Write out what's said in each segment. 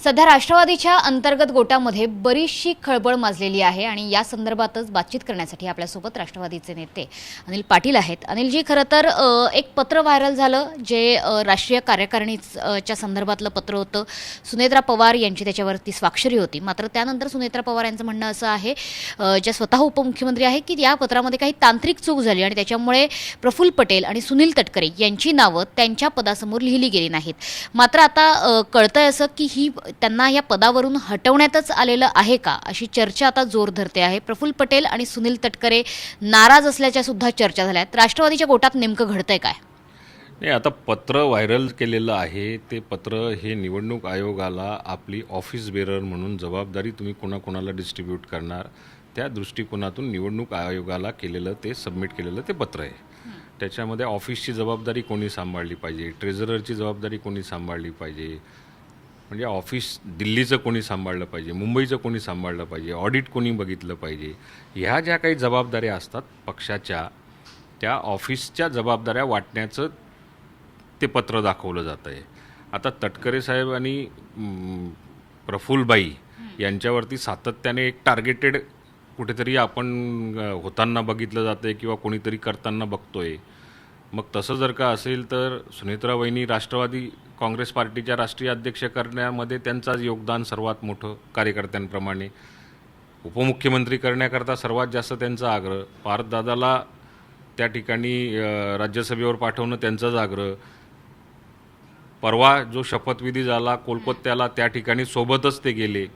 सध्या राष्ट्रवादीच्या अंतर्गत गोटामध्ये बरीचशी खळबळ माजलेली आहे आणि या संदर्भातच बातचीत करण्यासाठी आपल्यासोबत राष्ट्रवादीचे नेते अनिल पाटील आहेत। अनिलजी, खरं तर एक पत्र व्हायरल झालं जे राष्ट्रीय कार्यकारिणीच्या संदर्भातलं पत्र होतं। सुनेत्रा पवार यांची त्याच्यावरती स्वाक्षरी होती। मात्र त्यानंतर सुनेत्रा पवार यांचं म्हणणं असं आहे, ज्या स्वतः उपमुख्यमंत्री आहे, की या पत्रामध्ये काही तांत्रिक चूक झाली आणि त्याच्यामुळे प्रफुल्ल पटेल आणि सुनील तटकरे यांची नावं त्यांच्या पदासमोर लिहिली गेली नाहीत। मात्र आता कळतंय असं की ही त्यांना या पदावरून हटवण्यातच आलेलं आहे का, अशी चर्चा आता जोर धरते आहे। प्रफुल्ल पटेल आणि सुनील तटकरे नाराज असल्याच्या सुद्धा चर्चा झाल्या आहेत। राष्ट्रवादीच्या गोटात नेमकं घडतंय काय? नाही, आता पत्र व्हायरल केलेलं आहे ते पत्र हे निवडणूक आयोगाला आपली ऑफिस बेरर म्हणून जबाबदारी तुम्ही कोणाकोणाला डिस्ट्रीब्यूट करणार त्या दृष्टिकोनातून निवडणूक आयोगाला केलेलं ते सबमिट केलेलं ते पत्र आहे। त्याच्यामध्ये ऑफिसची जबाबदारी कोणी सांभाळली पाहिजे, ट्रेझररची जबाबदारी कोणी सांभाळली पाहिजे, म्हणजे ऑफिस दिल्लीचं कोणी सांभाळलं पाहिजे, मुंबईचं कोणी सांभाळलं पाहिजे, ऑडिट कोणी बघितलं पाहिजे, ह्या ज्या काही जबाबदाऱ्या असतात पक्षाच्या त्या ऑफिसच्या जबाबदाऱ्या वाटण्याचं ते पत्र दाखवलं जातं आहे। आता तटकरे साहेब आणि प्रफुल्लबाई यांच्यावरती सातत्याने एक टार्गेटेड कुठेतरी आपण होताना बघितलं जातं आहे किंवा कोणीतरी करताना बघतोय। मग तसं जर का असेल तर सुनेत्रा वहिनी राष्ट्रवादी काँग्रेस पार्टीच्या राष्ट्रीय अध्यक्ष करण्यामध्ये त्यांचाच योगदान सर्वात मोठं, कार्यकर्त्यांप्रमाणे उपमुख्यमंत्री करण्याकरता सर्वात जास्त त्यांचा आग्रह, पार्थदादाला त्या ठिकाणी राज्यसभेवर पाठवणं त्यांचाच आग्रह, परवा जो शपथविधी झाला कोलकात्याला त्या ठिकाणी सोबतच ते गेले,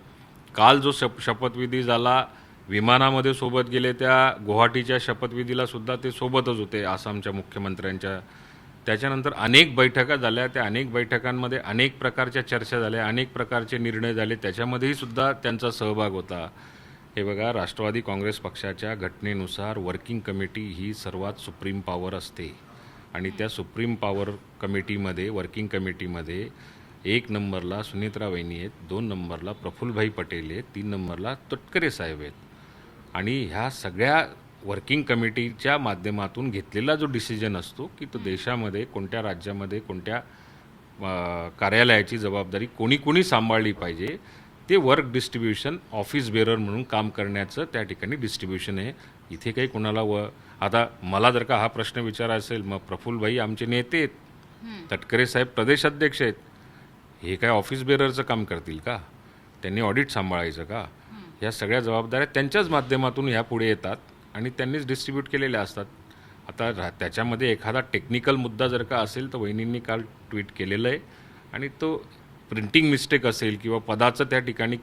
काल जो शपथविधी झाला विमानामध्ये सोबत गेले, त्या गुवाहाटीच्या शपथविधीला सुद्धा ते सोबतच होते आसामच्या मुख्यमंत्र्यांच्या। त्याच्यानंतर अनेक बैठका झाल्या, त्या अनेक बैठकांमध्ये अनेक प्रकारच्या चर्चा झाल्या, अनेक प्रकारचे निर्णय झाले, त्याच्यामध्येही सुद्धा त्यांचा सहभाग होता। हे बघा, राष्ट्रवादी काँग्रेस पक्षाच्या घटनेनुसार वर्किंग कमिटी ही सर्वात सुप्रीम पॉवर असते आणि त्या सुप्रीम पॉवर कमिटीमध्ये, वर्किंग कमिटीमध्ये 1 नंबरला सुनेत्रा वहिनी आहेत, 2 नंबरला प्रफुल्लभाई पटेल आहेत, 3 नंबरला तटकरे साहेब आहेत। आणि ह्या सगळ्या वर्किंग कमिटीच्या माध्यमातून घेतलेला जो डिसिजन असतो की तो देशामध्ये कोणत्या राज्यामध्ये कोणत्या कार्यालयाची जबाबदारी कोणी कोणी सांभाळली पाहिजे, ते वर्क डिस्ट्रीब्युशन ऑफिस बेरर म्हणून काम करण्याचं त्या ठिकाणी डिस्ट्रीब्युशन आहे। इथे काही कोणाला आता मला जर का हा प्रश्न विचारायचा असेल, मग प्रफुल्लभाई आमचे नेते आहेत, तटकरे साहेब प्रदेश अध्यक्ष आहेत, हे काय ऑफिस बेररचं काम करतील का? त्यांनी ऑडिट सांभाळायचं का? ह्या सगळ्या जबाबदाऱ्या त्यांच्याच माध्यमातून ह्या पुढे येतात आणि त्यांनीच डिस्ट्रीब्यूट केलेल्या असतात। आता त्याच्यामध्ये एखादा टेक्निकल मुद्दा जर का असेल तर वहिनींनी काल ट्विट केलेलं आहे आणि तो प्रिंटिंग मिस्टेक असेल किंवा पदाचं त्या ठिकाणी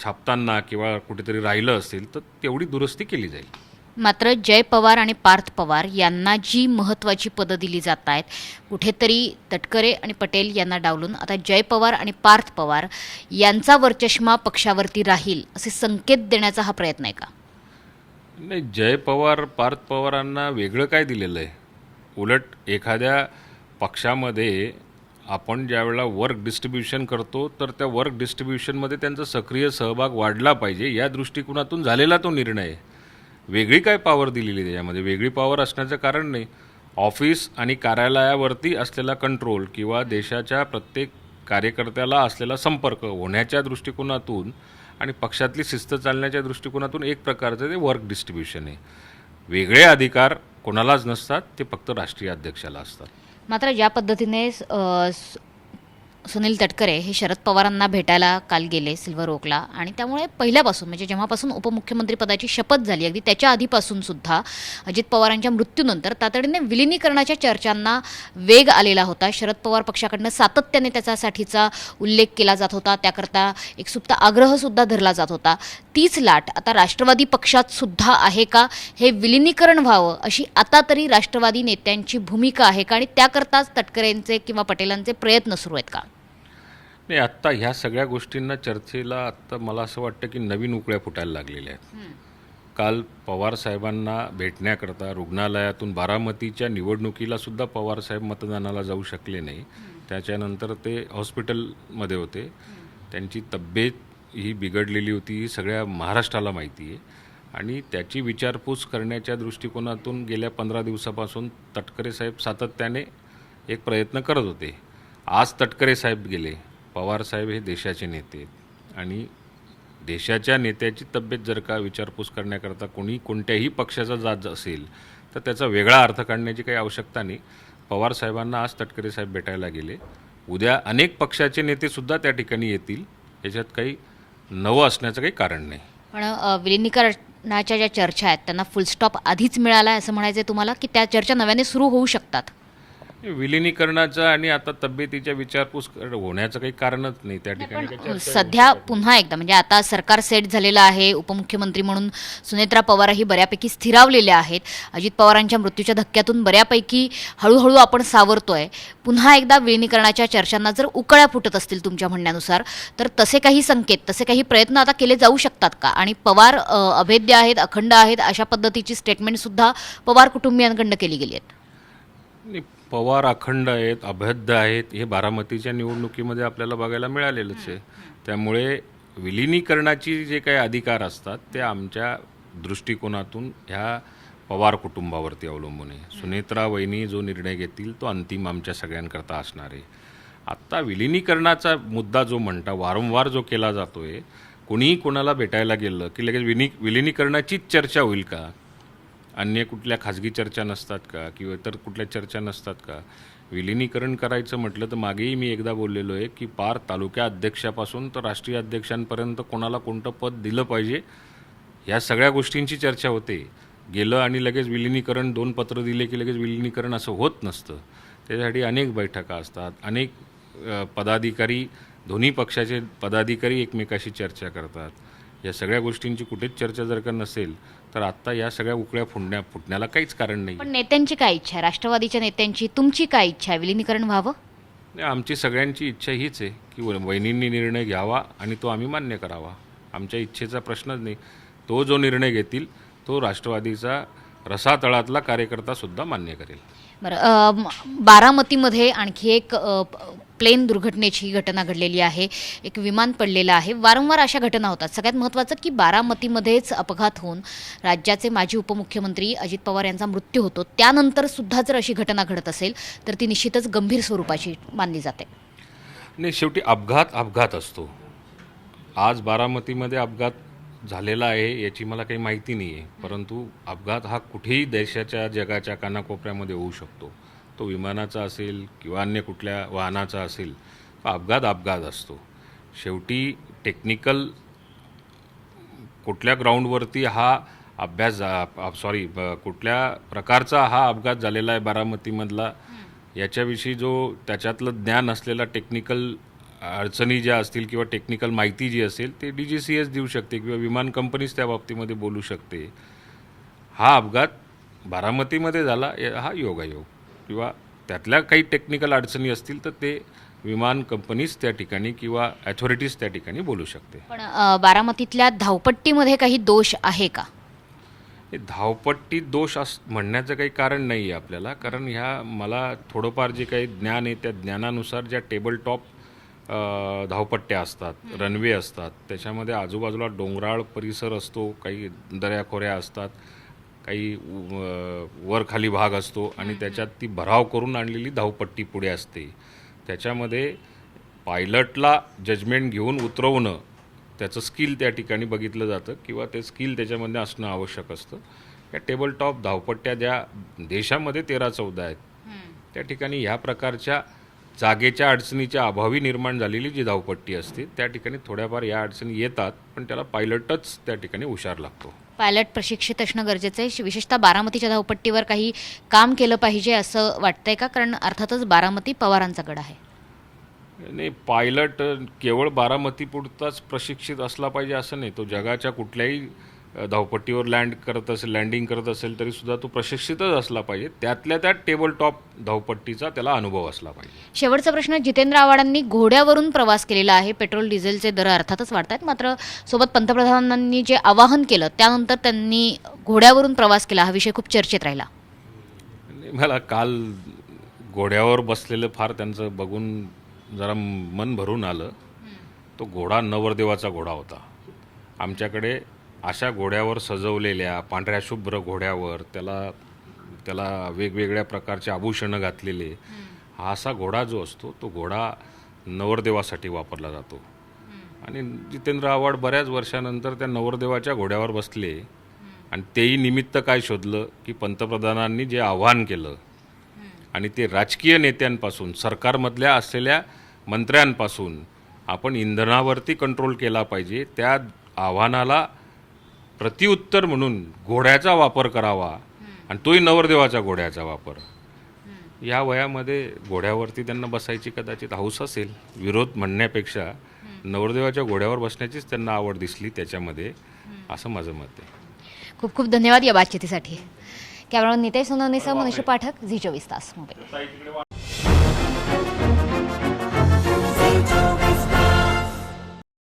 छापताना किंवा कुठेतरी राहिलं असेल तर तेवढी दुरुस्ती केली जाईल। मात्र जय पवार आणि पार्थ पवार यांना जी महत्त्वाची पदं दिली जात आहेत, कुठेतरी तटकरे आणि पटेल यांना डावलून आता जय पवार आणि पार्थ पवार यांचा वरचष्मा पक्षावरती राहील असे संकेत देण्याचा हा प्रयत्न आहे का? नाही, जय पवार पार्थ पवारांना वेगळं काय दिलेलं आहे? उलट एखाद्या पक्षामध्ये आपण ज्यावेळेला वर्क डिस्ट्रीब्युशन करतो तर त्या वर्क डिस्ट्रीब्युशनमध्ये त्यांचा सक्रिय सहभाग वाढला पाहिजे, या दृष्टिकोनातून झालेला तो निर्णय आहे। वेगळी काय पॉवर दिलेली त्याच्यामध्ये? वेगळी पॉवर असण्याचं कारण नाही। ऑफिस आणि कार्यालयावरती असलेला कंट्रोल किंवा देशाच्या प्रत्येक कार्यकर्त्याला असलेला संपर्क होण्याच्या दृष्टिकोनातून आणि पक्षातली शिस्त चालण्याच्या दृष्टिकोनातून एक प्रकारचं ते वर्क डिस्ट्रीब्युशन आहे। वेगळे अधिकार कोणालाच नसतात, ते फक्त राष्ट्रीय अध्यक्षाला असतात। मात्र ज्या पद्धतीने सुनील तटकरे हे शरद पवारांना भेटायला काल गेले सिल्वर ओकला आणि त्यामुळे पहिल्यापासून म्हणजे जेव्हापासून उपमुख्यमंत्री पदाची शपथ झाली, अगदी त्याच्या आधीपासून सुद्धा अजित पवारांच्या मृत्यूनंतर तातडीने विलिनीकरणाच्या चर्चांना वेग आलेला होता। शरद पवार पक्षाकडनं सातत्याने त्याच्यासाठीचा उल्लेख केला जात होता, त्याकरता एक सुप्त आग्रहसुद्धा धरला जात होता। तीच लाट आता राष्ट्रवादी पक्षात सुद्धा आहे का? हे विलिनीकरण व्हावं अशी आता तरी राष्ट्रवादी नेत्यांची भूमिका आहे का आणि त्याकरताच तटकरेंचे किंवा पटेलांचे प्रयत्न सुरू आहेत का? नाही, आत्ता ह्या सगळ्या गोष्टींना चर्चेला आत्ता मला असं वाटतं की नवीन उकळ्या फुटायला लागलेल्या आहेत। काल पवार साहेबांना भेटण्याकरता रुग्णालयातून बारामतीच्या निवडणुकीला सुद्धा पवार साहेब मतदानाला जाऊ शकले नाही। त्याच्यानंतर ते हॉस्पिटलमध्ये होते, त्यांची तब्येत ही बिघडलेली होती, ही सगळ्या महाराष्ट्राला माहिती आहे आणि त्याची विचारपूस करण्याच्या दृष्टिकोनातून गेल्या 15 दिवसापासून तटकरे साहेब सातत्याने एक प्रयत्न करत होते। आज तटकरे साहेब गेले, पवारसाहेब हे देशाचे नेते आहेत आणि देशाच्या नेत्याची तब्येत जर का विचारपूस करण्याकरता कोणी कोणत्याही पक्षाचा जात असेल तर त्याचा वेगळा अर्थ काढण्याची काही आवश्यकता नाही. पवारसाहेबांना आज तटकरे साहेब भेटायला गेले, उद्या अनेक पक्षाचे नेतेसुद्धा त्या ठिकाणी येतील, याच्यात काही नवं असण्याचं काही कारण नाही. पण विलिनीकरणाच्या ज्या चर्चा आहेत त्यांना फुलस्टॉप आधीच मिळाला आहे असं म्हणायचं आहे तुम्हाला, की त्या चर्चा नव्याने सुरू होऊ शकतात? विलिनीकरणाचं आणि आता तब्येतीच्या विचारपूस होण्याचं काही कारणच नाही त्या ठिकाणी. काही चर्चा सध्या पुन्हा एकदा म्हणजे आता सरकार सेट झालेलं आहे, उपमुख्यमंत्री म्हणून सुनेत्रा पवारही बऱ्यापैकी स्थिरावलेल्या आहेत. अजित पवारांच्या मृत्यूच्या धक्क्यातून बऱ्यापैकी हळूहळू आपण सावरतोय. पुन्हा एकदा विलिनीकरणाच्या चर्चांना जर उकळ्या फुटत असतील तुमच्या म्हणण्यानुसार, तर तसे काही संकेत, तसे काही प्रयत्न आता केले जाऊ शकतात का? आणि पवार अभेद्य आहेत, अखंड आहेत अशा पद्धतीची स्टेटमेंट सुद्धा पवार कुटुंबियांकडनं केली गेली आहेत. नाही, पवार अखंड आहेत, अभेद्य आहेत, हे बारामतीच्या निवडणुकीमध्ये आपल्याला बघायला मिळालेलंच आहे. त्यामुळे विलिनीकरणाची जे काही अधिकार असतात ते आमच्या दृष्टिकोनातून ह्या पवार कुटुंबावरती अवलंबून आहे. सुनेत्रा वहिनी जो निर्णय घेतील तो अंतिम आमच्या सगळ्यांकरता असणार आहे. आत्ता विलिनीकरणाचा मुद्दा जो वारंवार जो केला जातो आहे, कोणीही कोणाला भेटायला गेलं की लगेच विलिनीकरणाचीच चर्चा होईल का? अन्य कुठल्या खाजगी चर्चा नसतात का किंवा इतर कुठल्या चर्चा नसतात का? विलिनीकरण करायचं म्हटलं तर मागेही मी एकदा बोललेलो आहे की पार तालुका अध्यक्षापासून तर राष्ट्रीय अध्यक्षांपर्यंत कोणाला कोणतं पद दिलं पाहिजे या सगळ्या गोष्टींची चर्चा होते. गेलं आणि लगेच विलिनीकरण 2 पत्र दिले की लगेच विलिनीकरण असं होत नसतं. त्याच्यासाठी अनेक बैठका असतात, अनेक पदाधिकारी, दोन्ही पक्षाचे पदाधिकारी एकमेकाशी चर्चा करतात. या सगळ्या गोष्टींची कुठेच चर्चा जर का नसेल तर आत्ता या सगळ्या उकळ्या फुटण्याला काहीच कारण नाही. पण नेत्यांची काय इच्छा आहे, राष्ट्रवादीच्या नेत्यांची, तुमची काय इच्छा आहे? विलिनीकरण व्हावं? आमची सगळ्यांची इच्छा हीच आहे की वहिनींनी निर्णय घ्यावा आणि तो आम्ही मान्य करावा. आमच्या इच्छेचा प्रश्नच नाही. तो जो निर्णय घेतील तो राष्ट्रवादीचा रसातळातला कार्यकर्तासुद्धा मान्य करेल. बरं, बारामतीमध्ये आणखी एक प्लेन दुर्घटनेची घटना घडलेली आहे. एक विमान पडलेलं आहे. वारंवार अशा घटना होतात. सगळ्यात महत्त्वाचं की बारामतीमध्येच अपघात होऊन राज्याचे माजी उपमुख्यमंत्री अजित पवार यांचा मृत्यू होतो. त्यानंतर सुद्धा जर अशी घटना घडत असेल तर ती निश्चितच गंभीर स्वरूपाची मानली जाते. नाही, शेवटी अपघात असतो. आज बारामतीमध्ये अपघात झालेला आहे याची मला काही माहिती नाही आहे, परंतु अपघात हा कुठेही देशाच्या जगाच्या कानाकोपऱ्यामध्ये होऊ शकतो. तो विमानाचा असेल किंवा अन्य कुठल्या वाहनाचा असेल, अपघात असतो. शेवटी टेक्निकल कुठल्या ग्राउंडवरती हा कुठल्या प्रकारचा हा अपघात झालेला आहे बारामतीमधला याच्याविषयी जो त्याच्यातलं ज्ञान असलेला टेक्निकल अडचणी ज्या असतील किंवा टेक्निकल माहिती जी असेल ते DGCS देऊ शकते किंवा विमान कंपनीच त्या बाबतीमध्ये बोलू शकते. हा अपघात बारामतीमध्ये झाला हा योगायोग किंवा त्यातल्या काही टेक्निकल अडचणी असतील तर ते विमान कंपनीच त्या ठिकाणी किंवा ॲथॉरिटीज त्या ठिकाणी बोलू शकते. पण बारामतीतल्या धावपट्टीमध्ये काही दोष आहे का? हे धावपट्टी दोष म्हणण्याचं काही कारण नाही आहे आपल्याला, कारण मला थोडंफार जे काही ज्ञान आहे त्या ज्ञानानुसार ज्या टेबल टॉप धावपट्ट्या असतात, रनवे असतात, त्याच्यामध्ये आजूबाजूला डोंगराळ परिसर असतो, काही दऱ्याखोऱ्या असतात, काही वर खाली भाग असतो आणि त्याच्यात ती भराव करून आणलेली धावपट्टी पुढे असते. त्याच्यामध्ये पायलटला जजमेंट घेऊन उतरवणं त्याचं स्किल त्या ठिकाणी बघितलं जातं किंवा ते स्किल त्याच्यामध्ये असणं आवश्यक असतं. या टेबल टॉप धावपट्ट्या ज्या देशामध्ये 13-14 आहेत त्या ठिकाणी ह्या प्रकारच्या जागेच्या अडचणीच्या अभावी निर्माण झालेली जी धावपट्टी असते त्या ठिकाणी थोड्याफार या अडचणी येतात, पण त्याला पायलटच त्या ठिकाणी हुशार लागतो. पायलट प्रशिक्षित असणं गरजेचं आहे. विशेषतः बारामतीच्या धावपट्टीवर काही काम केलं पाहिजे असं वाटतंय का? कारण अर्थातच बारामती पवारांचा गड आहे. नाही, पायलट केवळ बारामतीपुरताच प्रशिक्षित असला पाहिजे असं नाही. तो जगाच्या कुठल्याही धावपट्टीवर लँडिंग करत असेल तरी सुद्धा तो प्रशिक्षितच असला पाहिजे. त्यातल्या त्यात टेबल टॉप धावपट्टीचा त्याला अनुभव असला पाहिजे. शेवटचा प्रश्न, जितेंद्र आव्हाडांनी घोड्यावरून प्रवास केलेला आहे. पेट्रोल डिझेलचे दर अर्थातच वाढत आहेत, मात्र सोबत पंतप्रधानांनी जे आवाहन केलं त्यानंतर त्यांनी घोड्यावरून प्रवास केला, हा विषय खूप चर्चेत राहिला. मला काल घोड्यावर बसलेलं फार त्यांचं बघून जरा मन भरून आलं. तो घोडा नवरदेवाचा घोडा होता. आमच्याकडे अशा घोड्यावर सजवलेल्या पांढऱ्या शुभ्र घोड्यावर त्याला वेगवेगळ्या प्रकारचे आभूषणं घातलेले हा असा घोडा जो असतो तो घोडा नवरदेवासाठी वापरला जातो. आणि जितेंद्र आव्हाड बऱ्याच वर्षानंतर त्या नवरदेवाच्या घोड्यावर बसले आणि तेही निमित्त काय शोधलं की पंतप्रधानांनी जे आव्हान केलं आणि ते राजकीय नेत्यांपासून, सरकारमधल्या असलेल्या मंत्र्यांपासून आपण इंधनावरती कंट्रोल केला पाहिजे, त्या आव्हानाला प्रत्युत्तर म्हणून घोड्याचा वापर करावा आणि तोही नवरदेवाच्या घोड्याचा वापर. या वयामध्ये घोड्यावरती त्यांना बसायची कदाचित हौस असेल, विरोध म्हणण्यापेक्षा नवरदेवाच्या घोड्यावर बसण्याचीच त्यांना आवड दिसली त्याच्यामध्ये, असं माझं मत आहे. खूप खूप धन्यवाद या बातचीतीसाठी. कॅमेरामॅन नितेश सोनवणेसह मनुष्य पाठक, झी 24 तास मुंबई.